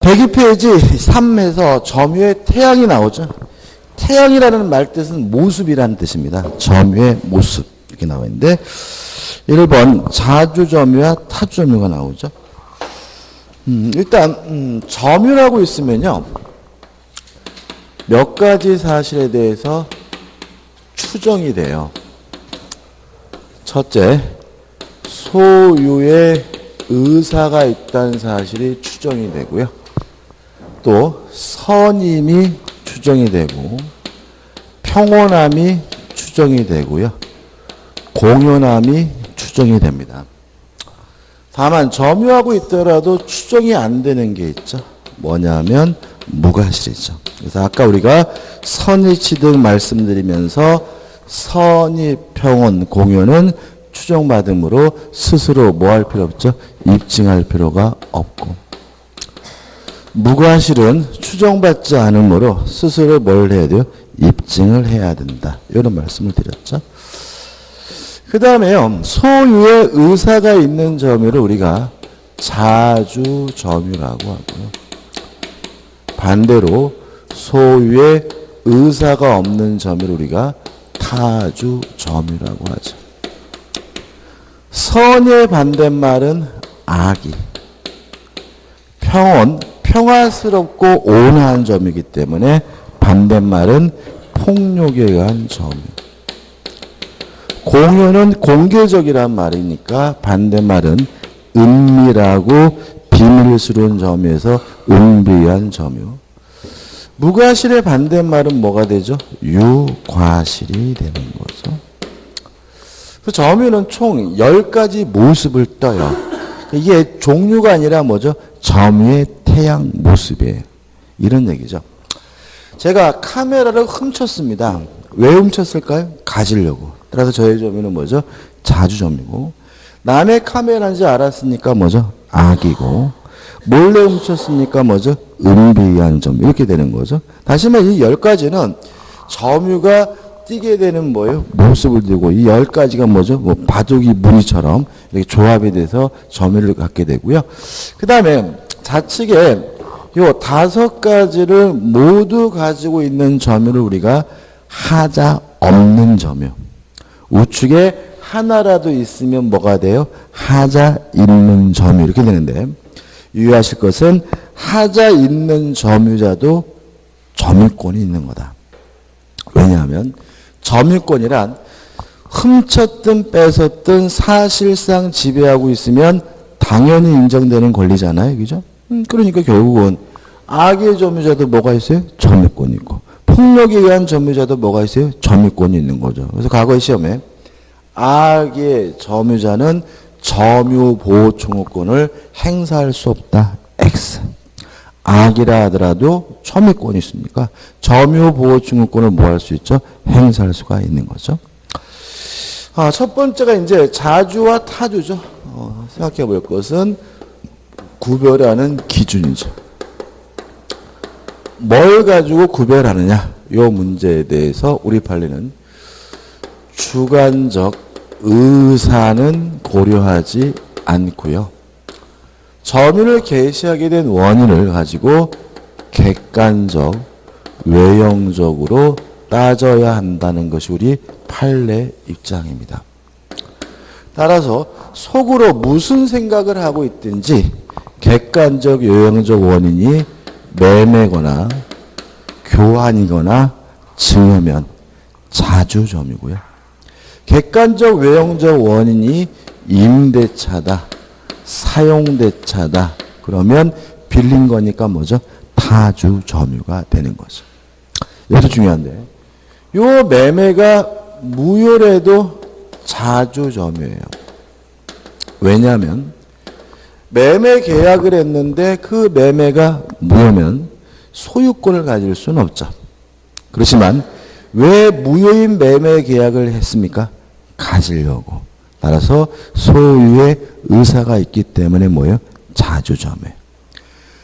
102페이지 3에서 점유의 태양이 나오죠. 태양이라는 말 뜻은 모습이라는 뜻입니다. 점유의 모습 이렇게 나와 있는데 1번 자주점유와 타주점유가 나오죠. 일단 점유라고 있으면요. 몇 가지 사실에 대해서 추정이 돼요. 첫째, 소유의 의사가 있다는 사실이 추정이 되고요. 또 선임이 추정이 되고 평온함이 추정이 되고요. 공연함이 추정이 됩니다. 다만 점유하고 있더라도 추정이 안 되는 게 있죠. 뭐냐면 무과실이죠. 그래서 아까 우리가 선의치 등 말씀드리면서 선의, 평온, 공연은 추정받음으로 스스로 뭐 할 필요 없죠? 입증할 필요가 없고, 무과실은 추정받지 않으므로 스스로 뭘 해야 돼요? 입증을 해야 된다. 이런 말씀을 드렸죠. 그 다음에요. 소유의 의사가 있는 점유를 우리가 자주점유라고 하고요. 반대로 소유의 의사가 없는 점유를 우리가 타주점유라고 하죠. 선의 반대말은 악이, 평온, 평화스럽고 온화한 점이기 때문에 반대말은 폭력에 의한 점유. 공연은 공개적이란 말이니까 반대말은 은밀하고 비밀스러운 점에서 은비한 점유. 무과실의 반대말은 뭐가 되죠? 유과실이 되는 거죠. 그 점유는 총 10가지 모습을 떠요. 이게 종류가 아니라 뭐죠? 점유의 태양 모습이에요. 이런 얘기죠. 제가 카메라를 훔쳤습니다. 왜 훔쳤을까요? 가지려고. 따라서 저의 점유는 뭐죠? 자주점유고. 남의 카메라인지 알았으니까 뭐죠? 악이고. 몰래 훔쳤으니까 뭐죠? 은비한 점. 이렇게 되는 거죠. 다시 말해 이 10가지는 점유가 띄게 되는 뭐예요? 모습을 띠고, 이 10가지가 뭐죠? 뭐 바둑이 무늬처럼 이렇게 조합이 돼서 점유를 갖게 되고요. 그 다음에 좌측에 요 5가지를 모두 가지고 있는 점유를 우리가 하자 없는 점유. 우측에 하나라도 있으면 뭐가 돼요? 하자 있는 점유. 이렇게 되는데, 유의하실 것은 하자 있는 점유자도 점유권이 있는 거다. 왜냐하면 점유권이란 훔쳤든 뺏었든 사실상 지배하고 있으면 당연히 인정되는 권리잖아요. 그죠? 그러니까 결국은 악의 점유자도 뭐가 있어요? 점유권이 있고, 폭력에 의한 점유자도 뭐가 있어요? 점유권이 있는 거죠. 그래서 과거의 시험에 악의 점유자는 점유보호청구권을 행사할 수 없다. X. 악이라 하더라도 점유권이 있으니까 점유보호청구권을 뭐 할 수 있죠? 행사할 수가 있는 거죠. 첫 번째가 이제 자주와 타주죠. 생각해 볼 것은 구별하는 기준이죠. 뭘 가지고 구별하느냐? 이 문제에 대해서 우리 판례는 주관적 의사는 고려하지 않고요. 점유를 개시하게 된 원인을 가지고 객관적, 외형적으로 따져야 한다는 것이 우리 판례 입장입니다. 따라서 속으로 무슨 생각을 하고 있든지 객관적, 외형적 원인이 매매거나 교환이거나 증여면 자주점유고요. 객관적, 외형적 원인이 임대차다, 사용대차다. 그러면 빌린 거니까 뭐죠? 타주점유가 되는 거죠. 이것도 중요한데, 요 매매가 무효래도 자주점유예요. 왜냐하면 매매 계약을 했는데 그 매매가 무효면 소유권을 가질 수는 없죠. 그렇지만 왜 무효인 매매 계약을 했습니까? 가지려고. 따라서 소유의 의사가 있기 때문에 뭐예요? 자주점유예요.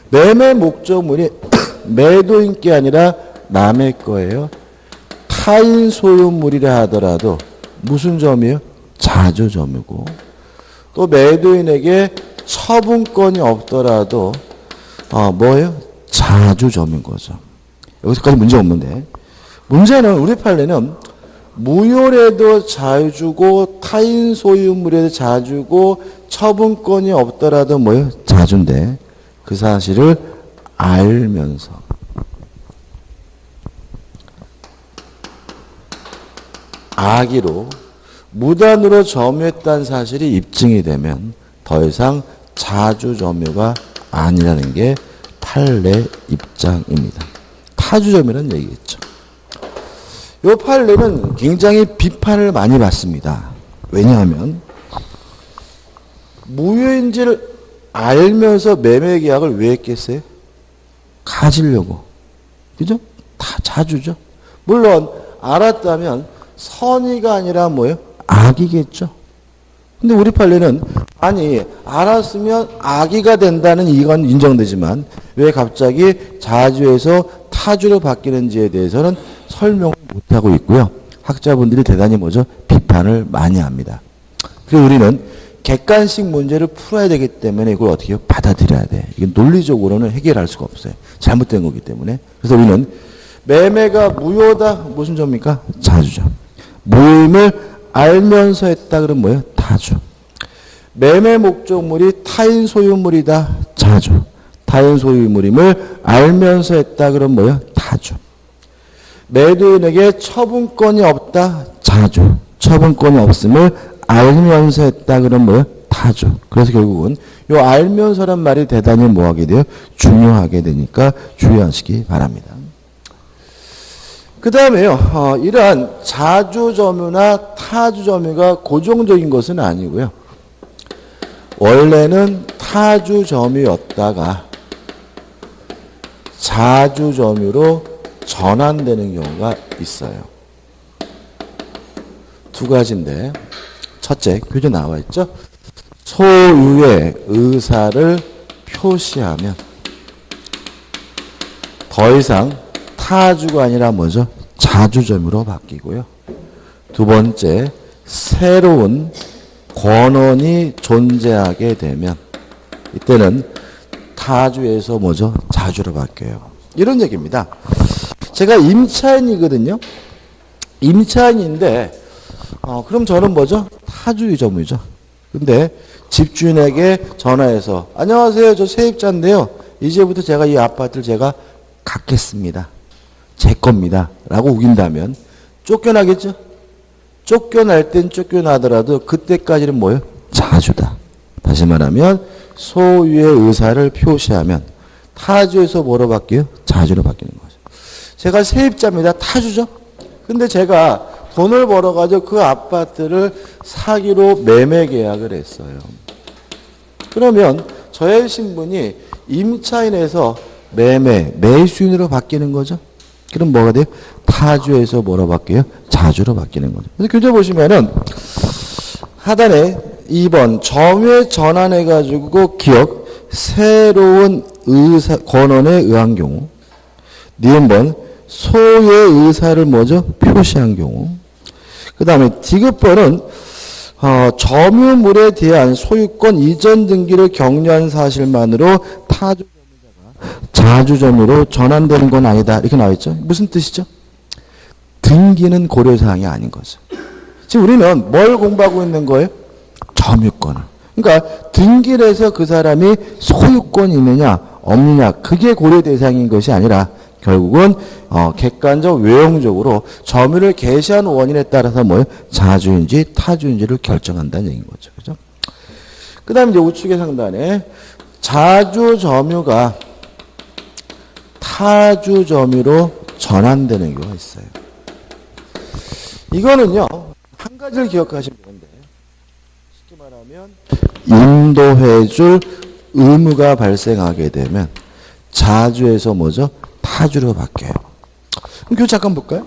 매매 목적물이 매도인 게 아니라 남의 거예요. 타인 소유물이라 하더라도 무슨 점이에요? 자주점유고, 또 매도인에게 처분권이 없더라도 뭐예요? 자주점인 거죠. 여기서까지 문제 없는데 문제는 우리 판례는 무효래도 자주고 타인 소유물에도 자주고 처분권이 없더라도 뭐예요? 자주인데 그 사실을 알면서 악의로 무단으로 점유했다는 사실이 입증이 되면 더 이상 자주점유가 아니라는 게 판례 입장입니다. 타주점유라는 얘기겠죠. 이 판례는 굉장히 비판을 많이 받습니다. 왜냐하면 무효인지를 알면서 매매 계약을 왜 했겠어요? 가지려고. 그죠? 다 자주죠. 물론 알았다면 선의가 아니라 뭐예요? 악이겠죠. 근데 우리 판례는 아니 알았으면 악의가 된다는 이건 인정되지만 왜 갑자기 자주에서 타주로 바뀌는지에 대해서는 설명을 못하고 있고요. 학자분들이 대단히 뭐죠? 비판을 많이 합니다. 그래서 우리는 객관식 문제를 풀어야 되기 때문에 이걸 어떻게 받아들여야 돼. 이게 논리적으로는 해결할 수가 없어요. 잘못된 거기 때문에. 그래서 우리는 매매가 무효다. 무슨 점입니까? 자주점. 무효임을 알면서 했다. 그러면 뭐예요? 타주. 매매 목적물이 타인 소유물이다. 자주. 타인 소유물임을 알면서 했다. 그러면 뭐예요? 타주. 매도인에게 처분권이 없다. 자주. 처분권이 없음을 알면서 했다. 그러면 뭐예요? 타주. 그래서 결국은 요 알면서란 말이 대단히 뭐하게 돼요? 중요하게 되니까 주의하시기 바랍니다. 그 다음에요. 이러한 자주점유나 타주점유가 고정적인 것은 아니고요. 원래는 타주점유였다가 자주점유로 전환되는 경우가 있어요. 두 가지인데 첫째, 교재 나와 있죠? 소유의 의사를 표시하면 더 이상 타주가 아니라 뭐죠? 자주점유로 바뀌고요. 두 번째, 새로운 권원이 존재하게 되면 이때는 타주에서 뭐죠? 자주로 바뀌어요. 이런 얘기입니다. 제가 임차인이거든요. 임차인인데 그럼 저는 뭐죠? 타주점유죠. 근데 집주인에게 전화해서 안녕하세요. 저 세입자인데요. 이제부터 제가 이 아파트를 제가 갖겠습니다. 제 겁니다. 라고 우긴다면 쫓겨나겠죠? 쫓겨날 땐 쫓겨나더라도 그때까지는 뭐예요? 자주다. 다시 말하면 소유의 의사를 표시하면 타주에서 뭐로 바뀌어요? 자주로 바뀌는 거죠. 제가 세입자입니다. 타주죠? 근데 제가 돈을 벌어가지고 그 아파트를 사기로 매매 계약을 했어요. 그러면 저의 신분이 임차인에서 매수인으로 바뀌는 거죠. 그럼 뭐가 돼요? 타주에서 뭐로 바뀌어요? 자주로 바뀌는 거죠. 그래서 교재 보시면은 하단에 2번 점유에 전환해가지고 기억 새로운 의사 권원에 의한 경우 니은번 소유의 의사를 뭐죠? 표시한 경우 그 다음에 디귿번은 점유물에 대한 소유권 이전 등기를 격려한 사실만으로 타주 자주점유로 전환되는 건 아니다. 이렇게 나와있죠. 무슨 뜻이죠? 등기는 고려사항이 아닌 거죠. 지금 우리는 뭘 공부하고 있는 거예요? 점유권을. 그러니까 등기를 해서 그 사람이 소유권이 있느냐 없느냐 그게 고려 대상인 것이 아니라 결국은 객관적 외형적으로 점유를 개시한 원인에 따라서 뭐예요? 자주인지 타주인지를 결정한다는 얘기인 거죠. 그죠? 그 다음에 이제 우측의 상단에 자주점유가 타주점유로 전환되는 경우가 있어요. 이거는요, 한 가지를 기억하시면 되는데, 쉽게 말하면, 인도해줄 의무가 발생하게 되면, 자주에서 뭐죠? 타주로 바뀌어요. 그럼 교재 잠깐 볼까요?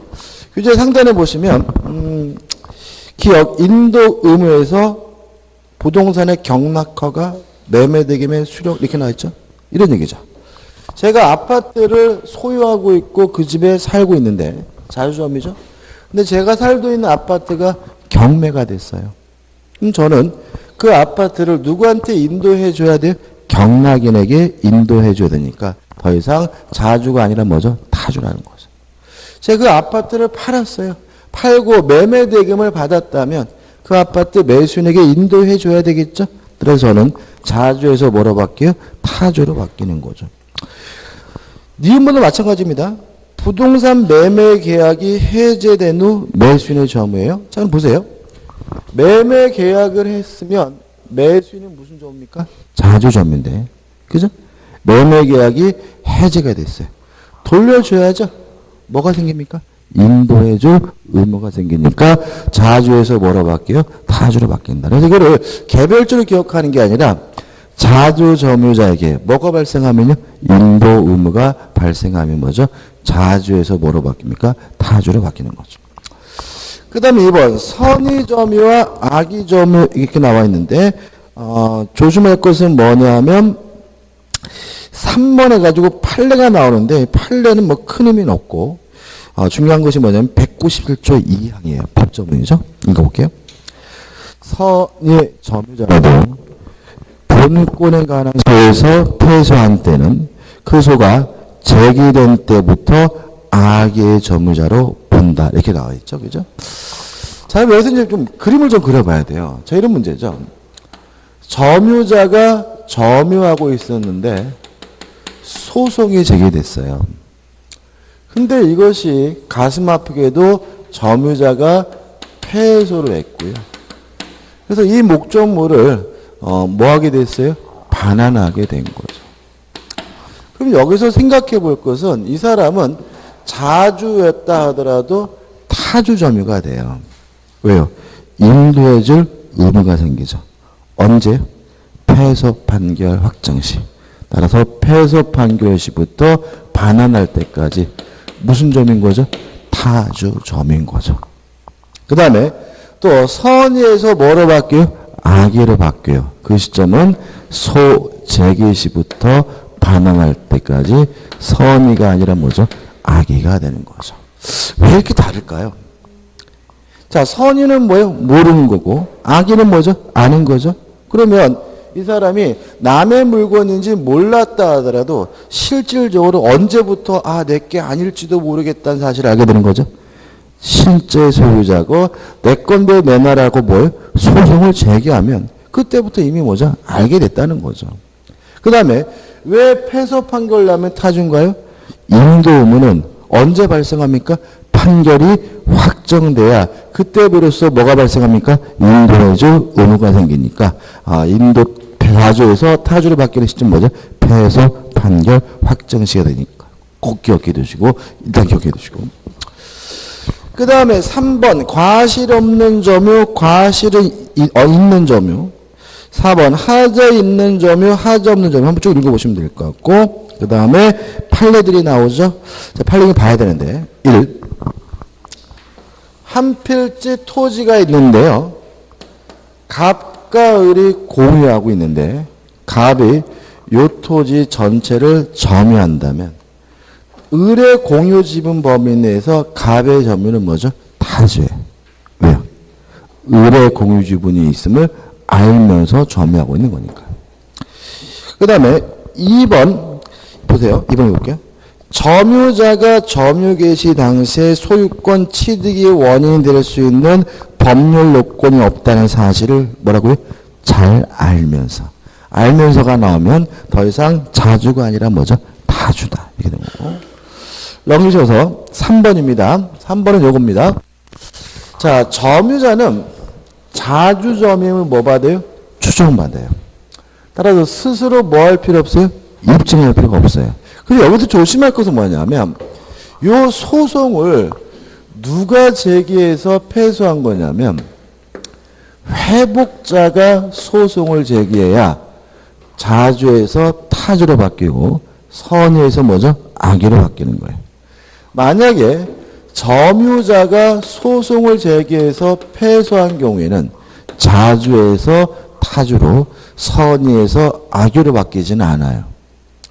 교재 상단에 보시면, 기억, 인도 의무에서 부동산의 경락허가 매매대금의 수령, 이렇게 나와있죠? 이런 얘기죠. 제가 아파트를 소유하고 있고 그 집에 살고 있는데 자주점이죠. 근데 제가 살고 있는 아파트가 경매가 됐어요. 그럼 저는 그 아파트를 누구한테 인도해 줘야 돼요? 경락인에게 인도해 줘야 되니까 더 이상 자주가 아니라 뭐죠? 타주라는 거죠. 제가 그 아파트를 팔았어요. 팔고 매매 대금을 받았다면 그 아파트 매수인에게 인도해 줘야 되겠죠? 그래서 저는 자주에서 뭐로 바뀌어요? 타주로 바뀌는 거죠. 니은번도 마찬가지입니다. 부동산 매매 계약이 해제된 후 매수인의 점유예요. 자, 그럼 보세요. 매매 계약을 했으면 매수인은 무슨 점입니까? 자주 점유인데. 그죠? 매매 계약이 해제가 됐어요. 돌려줘야죠. 뭐가 생깁니까? 인도해줄 의무가 생기니까 자주에서 뭐로 바뀌어요? 타주로 바뀐다. 그래서 이거를 개별적으로 기억하는 게 아니라 자주 점유자에게 뭐가 발생하면요? 인도 의무가 발생하면 뭐죠? 자주에서 뭐로 바뀝니까? 타주로 바뀌는 거죠. 그 다음에 2번 선의 점유와 악의 점유 이렇게 나와 있는데 조심할 것은 뭐냐면 3번에 가지고 판례가 나오는데 판례는 뭐 큰 의미는 없고 중요한 것이 뭐냐면 197조 2항이에요. 법조문이죠. 읽어볼게요. 선의 점유자라도 본권에 관한 소에서 패소한 때는 그 소가 제기된 때부터 악의 점유자로 본다. 이렇게 나와 있죠. 그죠? 자, 여기서 이제 좀 그림을 좀 그려봐야 돼요. 자, 이런 문제죠. 점유자가 점유하고 있었는데 소송이 제기됐어요. 근데 이것이 가슴 아프게도 점유자가 패소를 했고요. 그래서 이 목적물을 뭐 하게 됐어요? 반환하게 된 거죠. 그럼 여기서 생각해 볼 것은 이 사람은 자주였다 하더라도 타주 점유가 돼요. 왜요? 인도해 줄 의무가 생기죠. 언제? 패소 판결 확정 시. 따라서 패소 판결 시부터 반환할 때까지 무슨 점인 거죠? 타주 점인 거죠. 그 다음에 또 선의에서 뭐로 바뀌어요? 악의로 바뀌어요. 그 시점은 소재기 시부터 반환할 때까지 선의가 아니라 뭐죠? 악의가 되는 거죠. 왜 이렇게 다를까요? 자, 선의는 뭐예요? 모르는 거고 악의는 뭐죠? 아는 거죠. 그러면 이 사람이 남의 물건인지 몰랐다 하더라도 실질적으로 언제부터 내게 아닐지도 모르겠다는 사실을 알게 되는 거죠. 실제 소유자고 내 건데 내놔라고 뭘 소송을 제기하면 그때부터 이미 뭐죠? 알게 됐다는 거죠. 그 다음에 왜 패소 판결 나면 타주인가요? 인도 의무는 언제 발생합니까? 판결이 확정돼야 그때 비로소 뭐가 발생합니까? 인도해줄 의무가 생기니까 인도 자주에서 타주로 바뀌는 시점 뭐죠? 패소 판결 확정시가 되니까 꼭 기억해 두시고 일단 기억해 두시고 그 다음에 3번 과실 없는 점유 과실이 있는 점유 4번 하자 있는 점유 하자 없는 점유 한번 쭉 읽어보시면 될 것 같고 그 다음에 판례들이 나오죠. 자, 판례를 봐야 되는데 1. 한 필지 토지가 있는데요. 갑과 을이 공유하고 있는데 갑이 요 토지 전체를 점유한다면 을의 공유 지분 범위 내에서 갑의 점유는 뭐죠? 타주예요. 왜요? 을의 공유 지분이 있음을 알면서 점유하고 있는 거니까. 그 다음에 2번 보세요. 2번 볼게요. 점유자가 점유 개시 당시에 소유권 취득의 원인이 될 수 있는 법률 요건이 없다는 사실을 뭐라고요? 잘 알면서가 나오면 더 이상 자주가 아니라 뭐죠? 타주다. 이렇게 되는 거고. 넘기셔서 3번입니다. 3번은 요겁니다. 자, 점유자는 자주 점유를 뭐 받아요? 추정받아요. 따라서 스스로 뭐 할 필요 없어요? 입증할 필요가 없어요. 그리고 여기서 조심할 것은 뭐냐면 요 소송을 누가 제기해서 패소한 거냐면 회복자가 소송을 제기해야 자주에서 타주로 바뀌고 선의에서 뭐죠? 악의로 바뀌는 거예요. 만약에 점유자가 소송을 제기해서 패소한 경우에는 자주에서 타주로 선의에서 악의로 바뀌지는 않아요.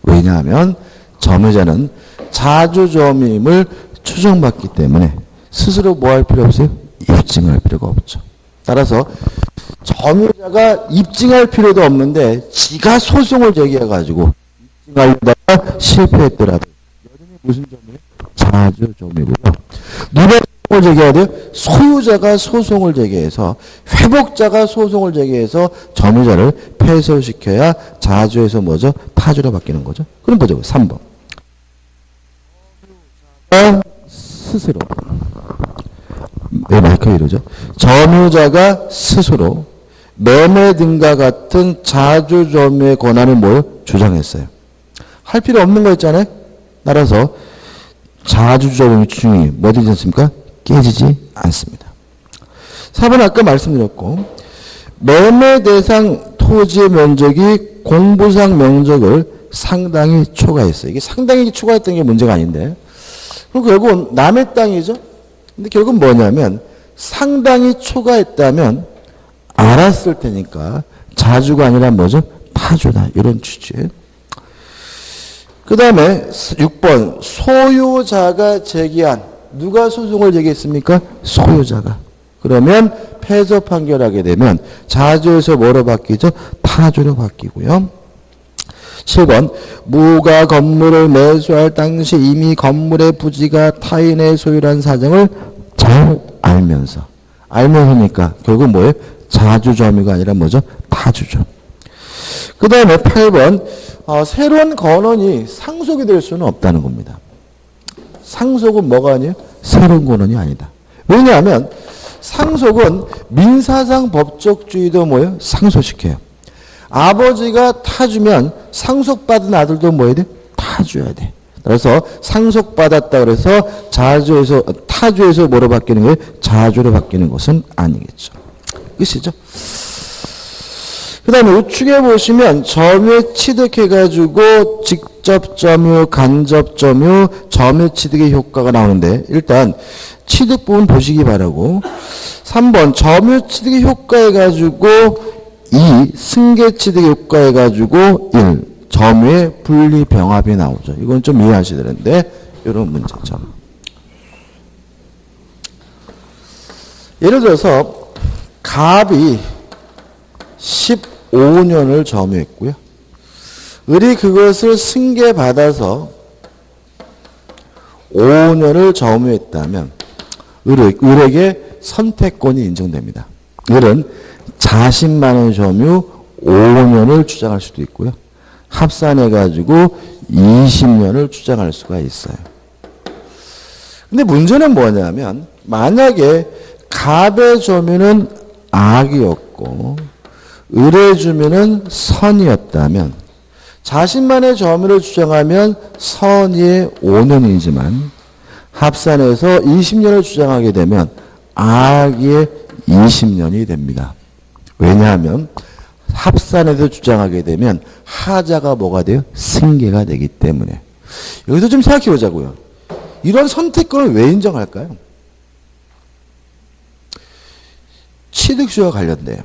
왜냐하면 점유자는 자주 점유임을 추정받기 때문에 스스로 뭐 할 필요 없어요? 입증할 필요가 없죠. 따라서 점유자가 입증할 필요도 없는데 지가 소송을 제기해가지고 입증하려다가 실패했더라도 여전히 무슨 점이에요? 자주점이고요. 누가 소송을 제기해야 돼요? 소유자가 소송을 제기해서 회복자가 소송을 제기해서 점유자를 패소시켜야 자주에서 뭐죠? 타주로 바뀌는 거죠. 그럼 보죠. 3번. 스스로 왜 마이크가 이러죠? 점유자가 스스로 매매 등과 같은 자주점유의 권한을 뭘 주장했어요. 할 필요 없는 거 있잖아요. 따라서 자주점유 주중이 뭐 되지 않습니까? 깨지지 않습니다. 4번 아까 말씀드렸고 매매 대상 토지의 면적이 공부상 면적을 상당히 초과했어요. 이게 상당히 초과했던 게 문제가 아닌데 그리고 결국은 남의 땅이죠. 근데 결국은 뭐냐면 상당히 초과했다면 알았을 테니까 자주가 아니라 뭐죠? 타주다. 이런 취지. 그 다음에 6번 소유자가 제기한 누가 소송을 제기했습니까? 소유자가. 그러면 패소 판결하게 되면 자주에서 뭐로 바뀌죠? 타주로 바뀌고요. 7번 무가 건물을 매수할 당시 이미 건물의 부지가 타인의 소유란 사정을 잘 알면서니까 결국 뭐예요? 자주점유가 아니라 뭐죠? 타주죠. 그 다음에 8번 새로운 건원이 상속이 될 수는 없다는 겁니다. 상속은 뭐가 아니에요? 새로운 건원이 아니다. 왜냐하면 상속은 민사상 법적주의도 뭐예요? 상속시켜요. 아버지가 타주면 상속받은 아들도 뭐 해야 돼? 타줘야 돼. 그래서 상속받았다 그래서 타주에서 뭐로 바뀌는 거예요? 자주로 바뀌는 것은 아니겠죠. 끝이죠. 그 다음에 우측에 보시면 점유에 취득해가지고 직접 점유, 간접 점유, 점유 취득의 효과가 나오는데 일단 취득 부분 보시기 바라고 3번 점유 취득의 효과 해가지고 2. 승계 취득의 효과 해가지고 1. 점유의 분리병합이 나오죠. 이건 좀 이해하셔야 되는데 이런 문제죠. 예를 들어서 갑이 15년을 점유했고요. 을이 그것을 승계받아서 5년을 점유했다면 을에게 선택권이 인정됩니다. 을은 자신만의 점유 5년을 주장할 수도 있고요. 합산해가지고 20년을 주장할 수가 있어요. 근데 문제는 뭐냐면 만약에 갑의 점유는 악이었고 을의 점유는 선이었다면 자신만의 점유를 주장하면 선의의 5년이지만 합산해서 20년을 주장하게 되면 악의 20년이 됩니다. 왜냐하면 합산해서 주장하게 되면 하자가 뭐가 돼요? 승계가 되기 때문에. 여기서 좀 생각해 보자고요. 이런 선택권을 왜 인정할까요? 취득수와 관련돼요.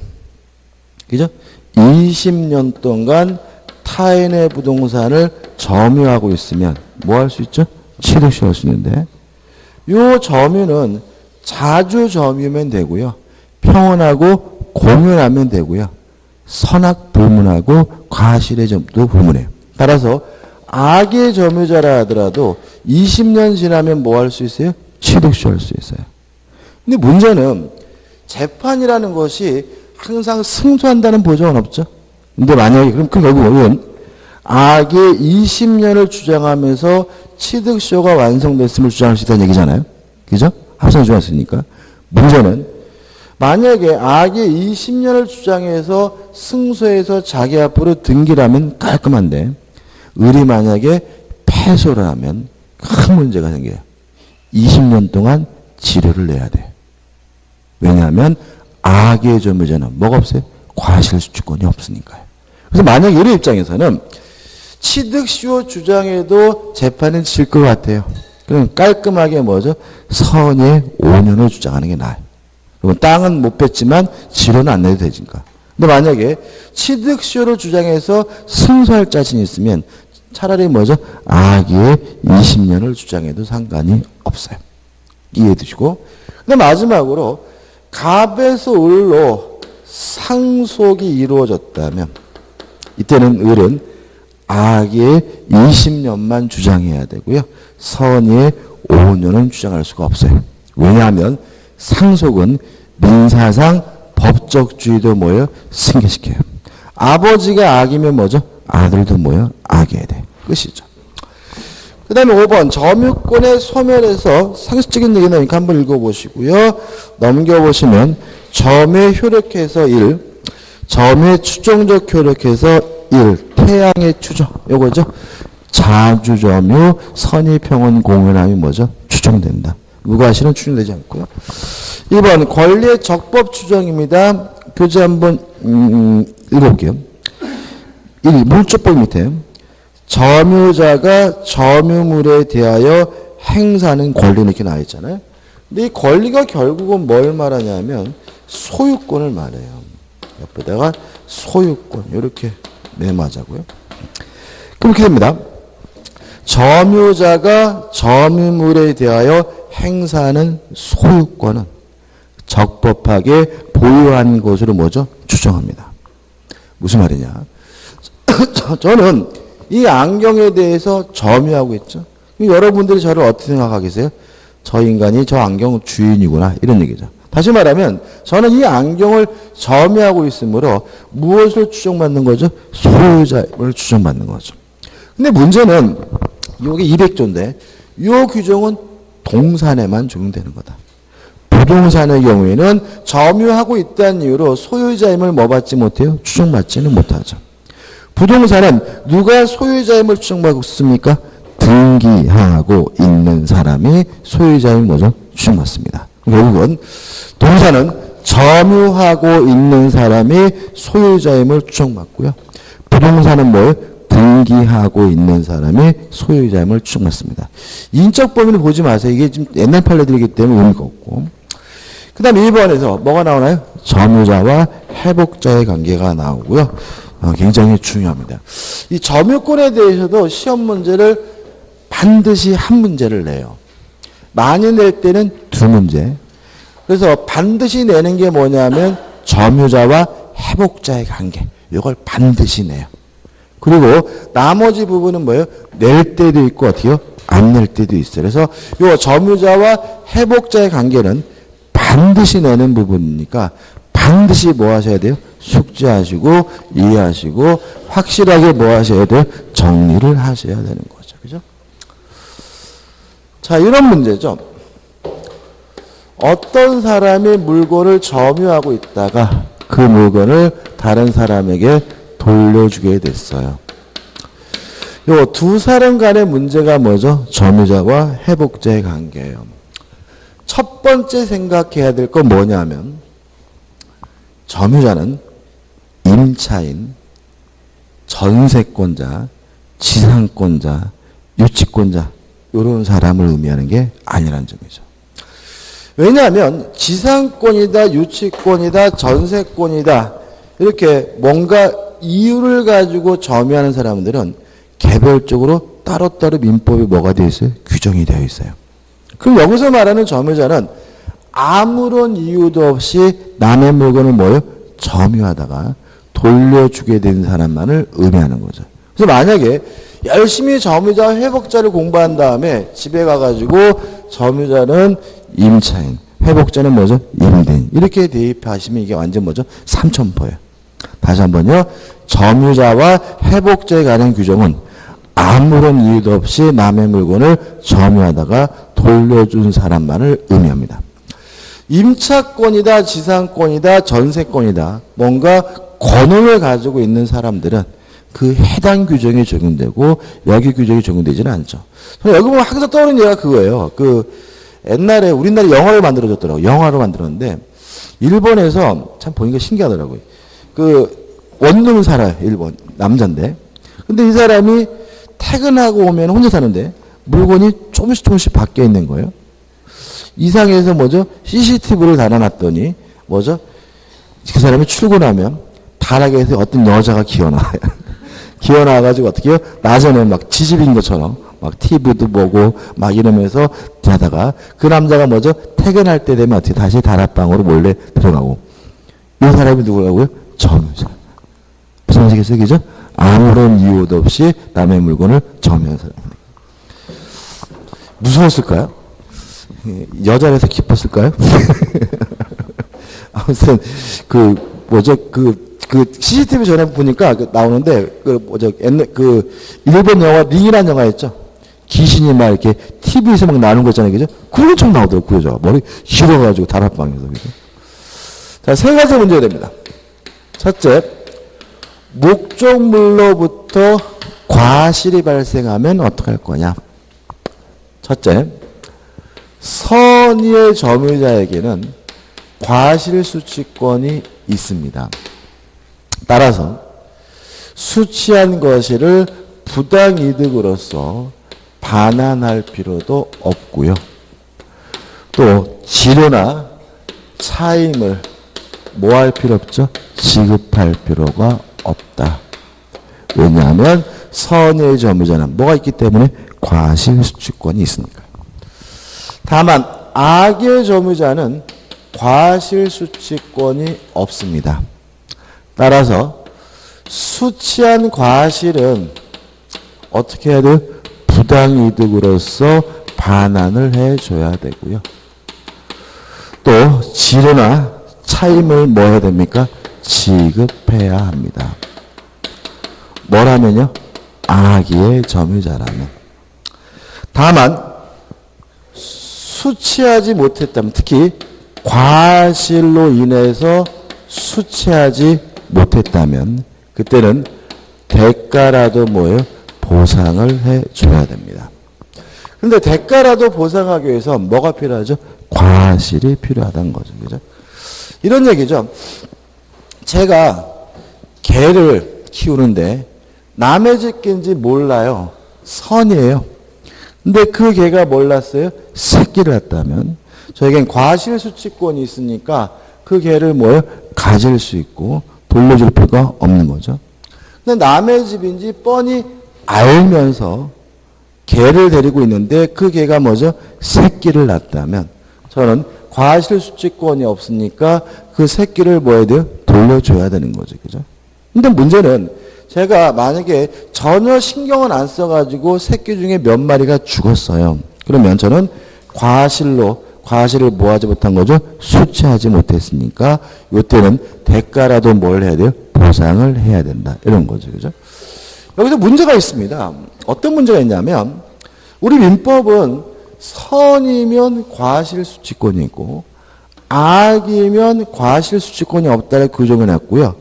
그죠? 20년 동안 타인의 부동산을 점유하고 있으면 뭐 할 수 있죠? 취득수 할 수 있는데 요 점유는 자주 점유면 되고요. 평온하고 공연하면 되고요. 선악 불문하고 과실의 점도 불문해요. 따라서 악의 점유자라 하더라도 20년 지나면 뭐 할 수 있어요? 취득수 할 수 있어요. 근데 문제는 재판이라는 것이 항상 승소한다는 보장은 없죠. 근데 만약에 그럼 결국은 악의 20년을 주장하면서 취득수가 완성됐음을 주장할 수 있다는 얘기잖아요. 그죠? 합성 주장했으니까. 문제는 만약에 악의 20년을 주장해서 승소해서 자기 앞으로 등기라면 깔끔한데 을이 만약에 패소를 하면 큰 문제가 생겨요. 20년 동안 지료를 내야 돼. 왜냐하면 악의 점유자는 뭐가 없어요? 과실수취권이 없으니까요. 그래서 만약 을의 입장에서는 취득시효 주장해도 재판은 질 것 같아요. 그럼 깔끔하게 뭐죠? 선의 5년을 주장하는 게 나아요. 그리고 땅은 못 뺐지만 지료는 안 내도 되니까. 근데 만약에 취득시효를 주장해서 승소할 자신이 있으면 차라리 뭐죠? 악의 20년을 주장해도 상관이 없어요. 이해해 두시고. 근데 마지막으로 갑에서 을로 상속이 이루어졌다면 이때는 을은 악의 20년만 주장해야 되고요. 선의의 5년은 주장할 수가 없어요. 왜냐하면 상속은 민사상 법적주의도 뭐예요? 승계시켜요. 아버지가 악이면 뭐죠? 아들도 뭐예요? 악해야 돼. 끝이죠. 그 다음에 5번 점유권의 소멸에서 상식적인 얘기 나오니까 한번 읽어보시고요. 넘겨보시면 점의 효력해서 1, 점의 추종적 효력해서 1, 태양의 추종 요거죠. 자주점유 선의평온 공연함이 뭐죠? 추정된다. 무과실은 추정되지 않고요. 2번 권리의 적법 추정입니다. 교재 한번 읽어볼게요. 1. 물주법 밑에 점유자가 점유물에 대하여 행사하는 권리는 이렇게 나와 있잖아요. 근데 이 권리가 결국은 뭘 말하냐면 소유권을 말해요. 옆에다가 소유권 이렇게 메모하자고요. 그럼 이렇게 됩니다. 점유자가 점유물에 대하여 행사하는 소유권은 적법하게 보유한 것으로 뭐죠? 추정합니다. 무슨 말이냐? 저는 이 안경에 대해서 점유하고 있죠. 여러분들이 저를 어떻게 생각하고 계세요? 저 인간이 저 안경 주인이구나 이런 얘기죠. 다시 말하면 저는 이 안경을 점유하고 있으므로 무엇을 추정받는 거죠? 소유자를 추정받는 거죠. 근데 문제는 여기 200조인데 이 규정은 동산에만 적용되는 거다. 부동산의 경우에는 점유하고 있다는 이유로 소유자임을 뭐 받지 못해요? 추정받지는 못하죠. 부동산은 누가 소유자임을 추정받고 있습니까? 등기하고 있는 사람이 소유자임 뭐죠? 추정받습니다. 결국은 동산은 점유하고 있는 사람이 소유자임을 추정받고요. 부동산은 뭐예요? 등기하고 있는 사람이 소유자임을 추정받습니다. 인적 범위를 보지 마세요. 이게 좀 옛날 판례들이기 때문에 의미가 없고. 그 다음 1번에서 뭐가 나오나요? 점유자와 회복자의 관계가 나오고요. 굉장히 중요합니다. 이 점유권에 대해서도 시험 문제를 반드시 한 문제를 내요. 많이 낼 때는 두 문제. 그래서 반드시 내는 게 뭐냐면 점유자와 회복자의 관계. 이걸 반드시 내요. 그리고 나머지 부분은 뭐예요? 낼 때도 있고 어떻게요? 안 낼 때도 있어요. 그래서 이 점유자와 회복자의 관계는 반드시 내는 부분이니까 반드시 뭐 하셔야 돼요? 숙지하시고 이해하시고 확실하게 뭐 하셔야 돼요? 정리를 하셔야 되는 거죠. 그죠? 자, 이런 문제죠. 어떤 사람이 물건을 점유하고 있다가 그 물건을 다른 사람에게 돌려주게 됐어요. 요 두 사람 간의 문제가 뭐죠? 점유자와 회복자의 관계예요. 첫 번째 생각해야 될 건 뭐냐면 점유자는 임차인, 전세권자, 지상권자, 유치권자 이런 사람을 의미하는 게 아니라는 점이죠. 왜냐하면 지상권이다, 유치권이다, 전세권이다 이렇게 뭔가 이유를 가지고 점유하는 사람들은 개별적으로 따로따로 민법에 뭐가 되어 있어요? 규정이 되어 있어요. 그럼 여기서 말하는 점유자는 아무런 이유도 없이 남의 물건을 뭐예요? 점유하다가 돌려주게 된 사람만을 의미하는 거죠. 그래서 만약에 열심히 점유자 회복자를 공부한 다음에 집에 가가지고 점유자는 임차인, 회복자는 뭐죠? 임대인 이렇게 대입하시면 이게 완전 뭐죠? 삼천포예요. 다시 한번요. 점유자와 회복자에 관한 규정은 아무런 이유도 없이 남의 물건을 점유하다가 돌려준 사람만을 의미합니다. 임차권이다, 지상권이다, 전세권이다 뭔가 권한을 가지고 있는 사람들은 그 해당 규정이 적용되고 여기 규정이 적용되지는 않죠. 여기 보면 항상 떠오르는 얘기가 그거예요. 그 옛날에 우리나라 영화를 만들어줬더라고요. 영화로 만들었는데 일본에서 참 보니까 신기하더라고요. 그 원룸을 살아요. 일본 남자인데. 근데 이 사람이 퇴근하고 오면 혼자 사는데 물건이 조금씩 바뀌어 있는 거예요. 이상해서 뭐죠? CCTV를 달아놨더니 뭐죠? 그 사람이 출근하면 다락에서 어떤 여자가 기어나와요. 기어나와가지고 어떻게 해요? 낮에는 막 지집인 것처럼 막 TV도 보고 막 이러면서 자다가 그 남자가 뭐죠? 퇴근할 때 되면 어떻게 다시 다락방으로 몰래 들어가고 이 사람이 누구라고요? 점유자. 무슨 말이겠어요? 그죠? 아무런 이유도 없이 남의 물건을 점유한 사람. 무서웠을까요? 여자라서 기뻤을까요? 아무튼 CCTV 전에 보니까 나오는데 일본 영화 링이라는 영화 있죠. 귀신이 막 이렇게 TV에서 막 나오는 거 있잖아요, 그죠? 그런 총 나오더라고요, 그 여자가 머리 길어가지고 다락방에서, 그죠? 자, 세 가지 문제가 됩니다. 첫째, 목적물로부터 과실이 발생하면 어떻게 할 거냐? 첫째, 선의의 점유자에게는 과실 수취권이 있습니다. 따라서 수취한 것을 부당이득으로서 반환할 필요도 없고요. 또 지료나 차임을 뭐 할 필요 없죠? 지급할 필요가 없다. 왜냐하면 선의의 점유자는 뭐가 있기 때문에 과실 수취권이 있으니까. 다만 악의 점유자는 과실 수취권이 없습니다. 따라서 수취한 과실은 어떻게 해야 돼요? 부당이득으로서 반환을 해줘야 되고요. 또 지료나 차임을 뭐 해야 됩니까? 지급해야 합니다. 뭐라면요? 악의 점유자라면. 다만 수취하지 못했다면, 특히 과실로 인해서 수취하지 못했다면 그때는 대가라도 뭐예요? 보상을 해줘야 됩니다. 그런데 대가라도 보상하기 위해서 뭐가 필요하죠? 과실이 필요하다는 거죠. 그죠? 이런 얘기죠. 제가 개를 키우는데 남의 집 개인지 몰라요. 선이에요. 근데 그 개가 몰랐어요? 새끼를 낳았다면 저에겐 과실 수취권이 있으니까 그 개를 뭐예요? 가질 수 있고 돌려줄 필요가 없는 거죠. 근데 남의 집인지 뻔히 알면서 개를 데리고 있는데 그 개가 뭐죠? 새끼를 낳았다면 저는 과실 수취권이 없으니까 그 새끼를 뭐 해야 돼요? 돌려줘야 되는 거죠. 그죠? 근데 문제는 제가 만약에 전혀 신경을 안 써가지고 새끼 중에 몇 마리가 죽었어요. 그러면 저는 과실을 뭐 하지 못한 거죠? 수취하지 못했으니까 이때는 대가라도 뭘 해야 돼요? 보상을 해야 된다. 이런 거죠. 그죠? 여기서 문제가 있습니다. 어떤 문제가 있냐면 우리 민법은 선이면 과실 수취권이 있고 악이면 과실 수취권이 없다를 규정해 놨고요.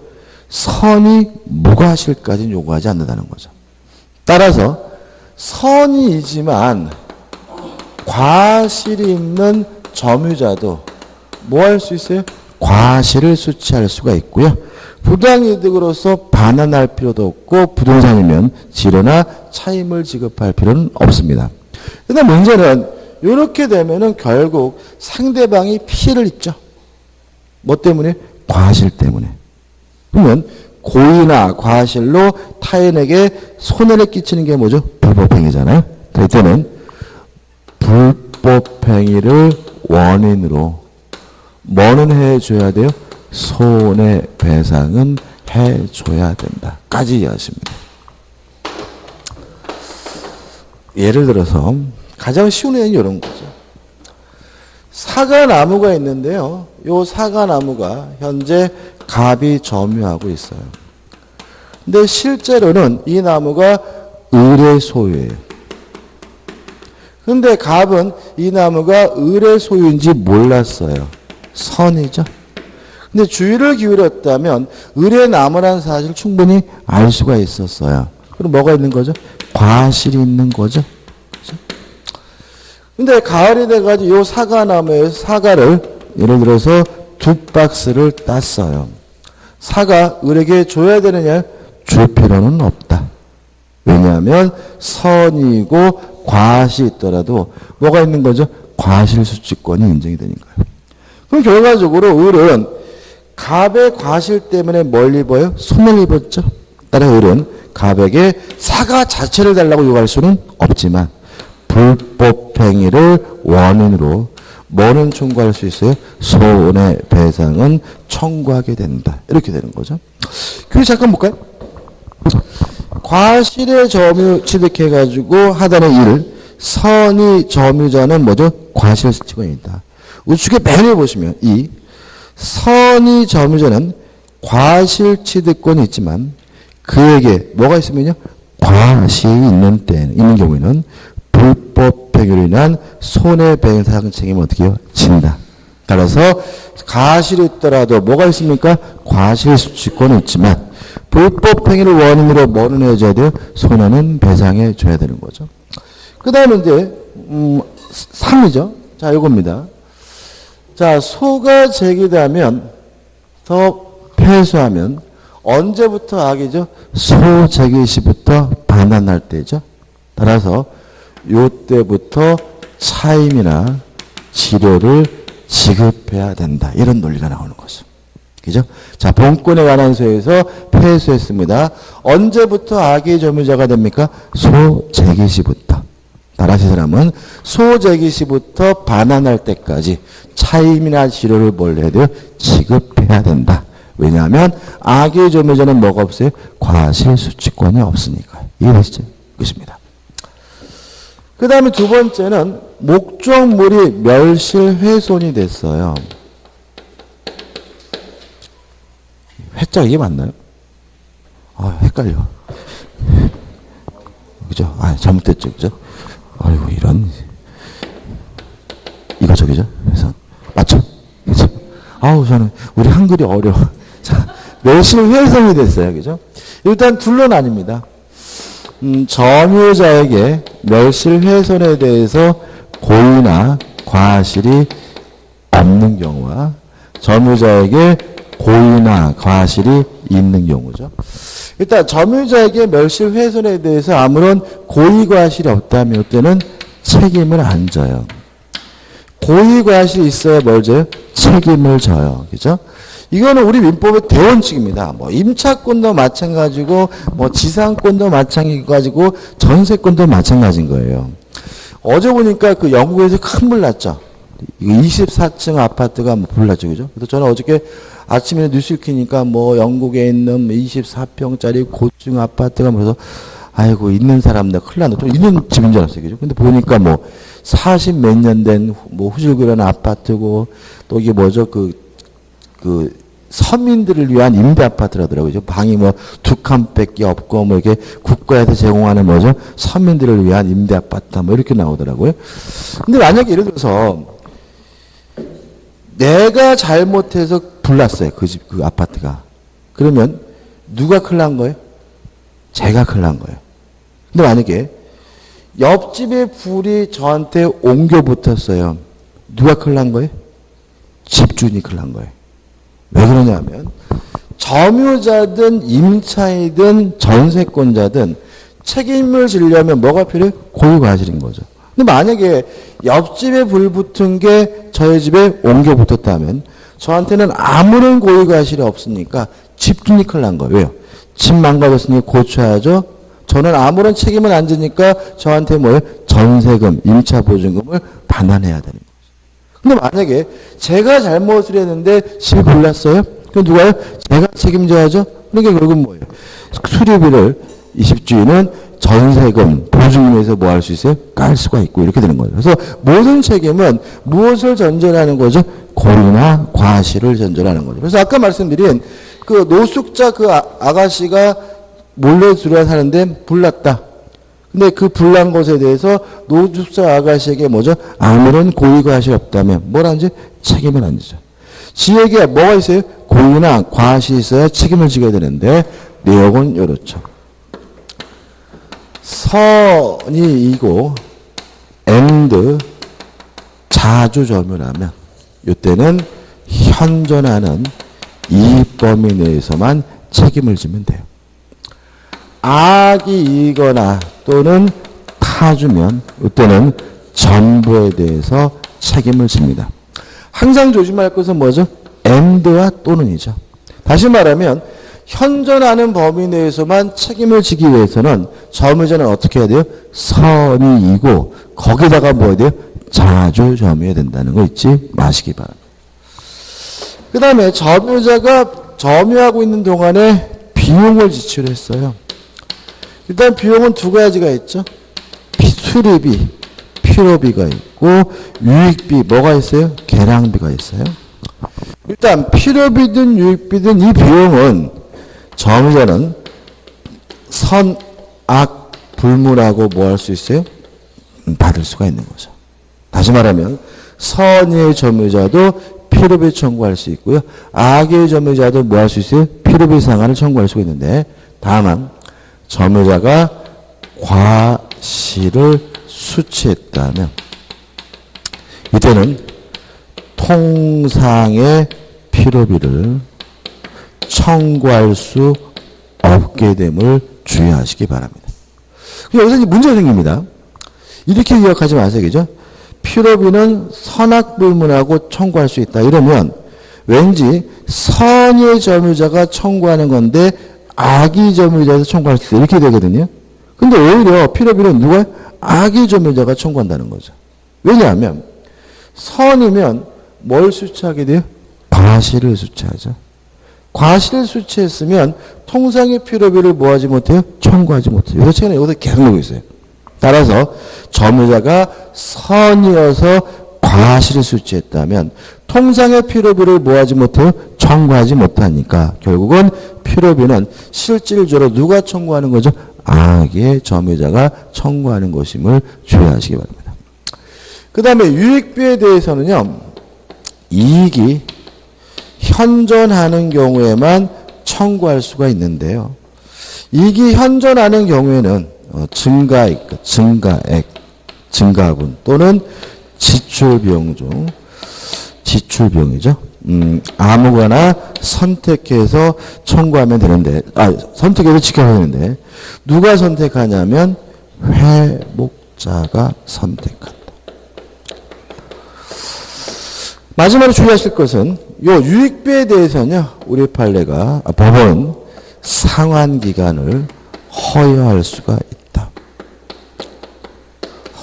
선이 무과실까지는 요구하지 않는다는 거죠. 따라서 선이지만 과실이 있는 점유자도 뭐 할 수 있어요? 과실을 수취할 수가 있고요. 부당이득으로서 반환할 필요도 없고 부동산이면 지료나 차임을 지급할 필요는 없습니다. 그런데 문제는 이렇게 되면은 결국 상대방이 피해를 입죠. 뭐 때문에? 과실 때문에. 그러면 고의나 과실로 타인에게 손해를 끼치는 게 뭐죠? 불법행위잖아요. 그럴 때는 불법행위를 원인으로 뭐는 해줘야 돼요? 손해배상은 해줘야 된다. 까지 이해하십니다. 예를 들어서 가장 쉬운 예는 이런 거죠. 사과나무가 있는데요. 이 사과나무가 현재 갑이 점유하고 있어요. 근데 실제로는 이 나무가 을의 소유예요. 근데 갑은 이 나무가 을의 소유인지 몰랐어요. 선이죠. 근데 주의를 기울였다면 을의 나무라는 사실을 충분히 알 수가 있었어요. 그럼 뭐가 있는 거죠? 과실이 있는 거죠. 그렇죠? 근데 가을이 돼가지고 이 사과나무에서 사과를 예를 들어서 2박스를 땄어요. 사과 을에게 줘야 되느냐? 줄 필요는 없다. 왜냐하면 선이고 과실이 있더라도 뭐가 있는 거죠? 과실 수취권이 인정이 되니까요. 그럼 결과적으로 을은 갑의 과실 때문에 뭘 입어요? 손해를 입었죠. 따라 을은 갑에게 사과 자체를 달라고 요구할 수는 없지만 불법행위를 원인으로 뭐는 청구할 수 있어요? 손해배상은 청구하게 된다. 이렇게 되는 거죠. 그래서 잠깐 볼까요? 과실의 점유 취득해가지고 하다는 일, 선의 점유자는 뭐죠? 과실수취권이다. 우측에 맨 위에 보시면 이 선의 점유자는 과실 취득권이 있지만 그에게 뭐가 있으면요? 과실이 있는 경우에는 불법 행위로 인한 손해배상 책임을 어떻게 해요? 진다. 따라서 과실이 있더라도 뭐가 있습니까? 과실수취권이 있지만 불법 행위를 원인으로 뭐는 해줘야 돼요? 손해는 배상해 줘야 되는 거죠. 그 다음에 이제 3이죠. 자, 이겁니다. 자, 소가 제기되면 더 패소하면 언제부터 악이죠? 소 제기 시부터 반환할 때죠. 따라서 요때부터 차임이나 치료를 지급해야 된다. 이런 논리가 나오는 거죠. 그죠? 자, 본권에 관한 소에서 패소했습니다. 언제부터 악의 점유자가 됩니까? 소 제기 시부터. 따라서 이 사람은 소 제기 시부터 반환할 때까지 차임이나 치료를 뭘 해야 돼요? 지급해야 된다. 왜냐하면 악의 점유자는 뭐가 없어요? 과실수취권이 없으니까요. 이해되시죠? 그것입니다. 그 다음에 두 번째는 목적물이 멸실훼손이 됐어요. 회자 이게 맞나요? 아, 헷갈려. 그죠? 아, 잘못됐죠. 그죠? 아이고, 이런. 이거 저기죠? 그래서, 맞죠? 그죠? 아우, 저는, 우리 한글이 어려워. 자, 멸실훼손이 됐어요. 그죠? 일단 둘로 나뉩니다. 점유자에게 멸실훼손에 대해서 고의나 과실이 없는 경우와 점유자에게 고의나 과실이 있는 경우죠. 일단 점유자에게 멸실훼손에 대해서 아무런 고의 과실이 없다면 이때는 책임을 안 져요. 고의 과실이 있어야 뭘 져요? 책임을 져요. 그죠? 이거는 우리 민법의 대원칙입니다. 뭐 임차권도 마찬가지고 뭐 지상권도 마찬가지고 전세권도 마찬가지인 거예요. 어제 보니까 그 영국에서 큰 불 났죠. 24층 아파트가 뭐 불 났죠. 그죠? 그래서 저는 어저께 아침에 뉴스를 켜니까 뭐 영국에 있는 24평짜리 고층 아파트가 그래서 아이고 있는 사람들 큰일 났네. 좀 있는 집인 줄 알았어요. 그죠? 근데 보니까 뭐 40 몇 년 된 뭐 후질그란 아파트고 또 이게 뭐죠? 그 서민들을 위한 임대 아파트라더라고요. 방이 뭐 2칸밖에 없고 뭐 이렇게 국가에서 제공하는 뭐죠? 서민들을 위한 임대 아파트 뭐 이렇게 나오더라고요. 근데 만약에 예를 들어서 내가 잘못해서 불났어요. 그 집, 그 아파트가. 그러면 누가 큰일 난 거예요? 제가 큰일 난 거예요. 근데 만약에 옆집에 불이 저한테 옮겨 붙었어요. 누가 큰일 난 거예요? 집주인이 큰일 난 거예요. 왜 그러냐면 점유자든 임차이든 전세권자든 책임을 지려면 뭐가 필요해요? 고의과실인 거죠. 근데 만약에 옆집에 불 붙은 게 저희 집에 옮겨 붙었다면 저한테는 아무런 고의과실이 없으니까 집주인이 큰일 난 거예요. 왜요? 집 망가졌으니 고쳐야죠. 저는 아무런 책임을 안 지니까 저한테 뭐예요? 전세금, 임차보증금을 반환해야 되는 거죠. 근데 만약에 제가 잘못을 했는데 집이 불났어요? 그럼 누가요? 제가 책임져야죠? 그러니까 결국은 뭐예요? 수리비를 이 집주인은 전세금, 보증금에서 뭐 할 수 있어요? 깔 수가 있고 이렇게 되는 거죠. 그래서 모든 책임은 무엇을 전제하는 거죠? 고의나 과실을 전제하는 거죠. 그래서 아까 말씀드린 그 노숙자 그 아가씨가 몰래 들어와 사는데 불났다. 근데 그 불난 것에 대해서 노숙자 아가씨에게 뭐죠? 아무런 고의 과실이 없다면 뭐라는지 책임을 안 지죠. 지에게 뭐가 있어요? 고의나 과실이 있어야 책임을 지게 되는데 내용은 이렇죠. 선이 이고 and 자주 점유라면 이때는 현존하는 이 범위 내에서만 책임을 지면 돼요. 악이 이거나 또는 타주면 이때는 전부에 대해서 책임을 집니다. 항상 조심할 것은 뭐죠? and와 또는이죠. 다시 말하면 현존하는 범위 내에서만 책임을 지기 위해서는 점유자는 어떻게 해야 돼요? 선이이고 거기다가 뭐 해야 돼요? 자주 점유해야 된다는 거 잊지 마시기 바랍니다. 그 다음에 점유자가 점유하고 있는 동안에 비용을 지출했어요. 일단 비용은 두 가지가 있죠. 수리비, 필요비가 있고 유익비 뭐가 있어요? 계량비가 있어요. 일단 필요비든 유익비든 이 비용은 점유자는 선, 악, 불문하고 뭐 할 수 있어요? 받을 수가 있는 거죠. 다시 말하면 선의 점유자도 필요비 청구할 수 있고요. 악의 점유자도 뭐 할 수 있어요? 필요비 상한을 청구할 수가 있는데 다만 점유자가 과실을 수취했다면 이때는 통상의 필요비를 청구할 수 없게 됨을 주의하시기 바랍니다. 여기서 이제 문제가 생깁니다. 이렇게 기억하지 마세요. 그죠? 필요비는 선악불문하고 청구할 수 있다. 이러면 왠지 선의 점유자가 청구하는 건데 악의 점유자에서 청구할 수 있다. 이렇게 되거든요. 근데 오히려 필요비는 누가? 악의 점유자가 청구한다는 거죠. 왜냐하면 선이면 뭘 수취하게 돼요? 과실을 수취하죠. 과실을 수취했으면 통상의 필요비를 뭐하지 못해요? 청구하지 못해요. 그래서 최근에 여기서 계속 나오고 있어요. 따라서 점유자가 선이어서 과실을 수취했다면 통상의 필요비를 뭐하지 못해요? 청구하지 못하니까 결국은 필요비는 실질적으로 누가 청구하는 거죠? 악의 점유자가 청구하는 것임을 주의하시기 바랍니다. 그 다음에 유익비에 대해서는요. 이익이 현존하는 경우에만 청구할 수가 있는데요. 이익이 현존하는 경우에는 증가액, 증가분 또는 지출비용 중 지출비용이죠. 아무거나 선택해서 청구하면 되는데, 선택해서 지켜야 되는데 누가 선택하냐면 회목자가 선택한다. 마지막으로 주의하실 것은 요 유익비에 대해서는요. 우리 판례가 법원은 상환기간을 허용할 수가 있다.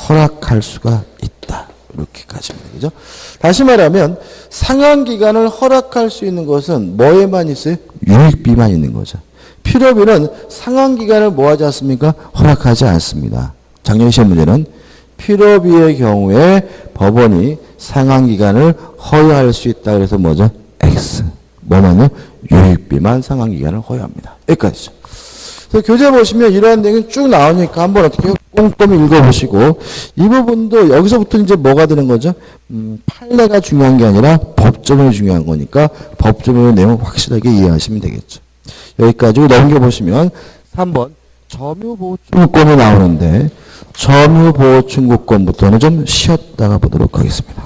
허락할 수가 있다. 이렇게까지입니다. 그죠? 다시 말하면 상환기간을 허락할 수 있는 것은 뭐에만 있어요? 유익비만 있는 거죠. 필요비는 상환기간을 뭐 하지 않습니까? 허락하지 않습니다. 작년 시험 문제는 필요비의 경우에 법원이 상환기간을 허용할 수 있다. 그래서 뭐죠? X. 뭐냐면 유익비만 상환기간을 허용합니다. 여기까지죠. 그래서 교재 보시면 이러한 내용이 쭉 나오니까 한번 어떻게 꼼꼼히 읽어보시고 이 부분도 여기서부터 이제 뭐가 되는 거죠? 판례가 중요한 게 아니라 법조문이 중요한 거니까 법조문의 내용을 확실하게 이해하시면 되겠죠. 여기까지 넘겨보시면 3번 점유보호충구권이 나오는데 점유보호충구권부터는 좀 쉬었다가 보도록 하겠습니다.